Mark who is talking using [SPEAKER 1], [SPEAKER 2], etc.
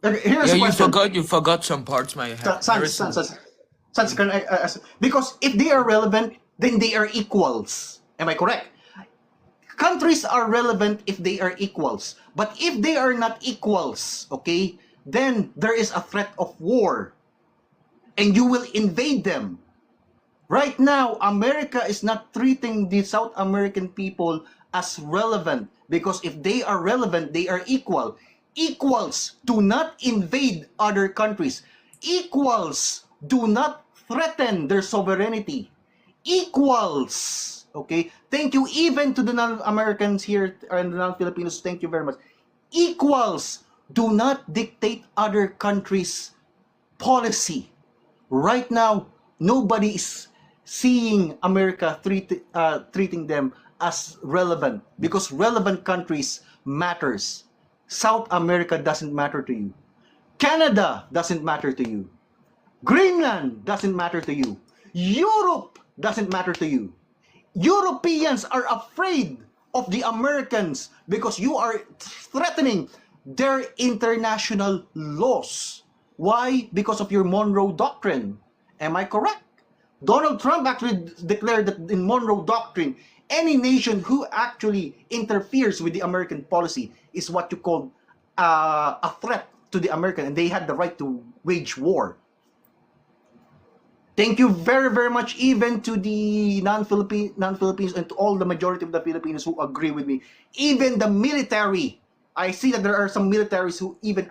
[SPEAKER 1] Here's
[SPEAKER 2] Yeah,
[SPEAKER 1] the question.
[SPEAKER 2] you forgot some parts, my Harrison.
[SPEAKER 1] Because if they are relevant, then they are equals. Am I correct? Countries are relevant if they are equals. But if they are not equals, okay, then there is a threat of war and you will invade them. Right now, America is not treating the South American people as relevant because if they are relevant, they are equal. Equals do not invade other countries. Equals do not threaten their sovereignty. Equals. Okay? Thank you even to the non-Americans here and the non-Filipinos. Thank you very much. Equals do not dictate other countries' policy. Right now, nobody is seeing America treating them as relevant because relevant countries matters. South America doesn't matter to you. Canada doesn't matter to you. Greenland doesn't matter to you. Europe doesn't matter to you. Europeans are afraid of the Americans because you are threatening their international laws. Why? Because of your Monroe Doctrine. Am I correct? Donald Trump actually declared that in Monroe Doctrine, any nation who actually interferes with the American policy is what you call a threat to the American, and they had the right to wage war. Thank you very, very much, even to the non-Filipinos and to all the majority of the Filipinos who agree with me. Even the military. I see that there are some militaries who even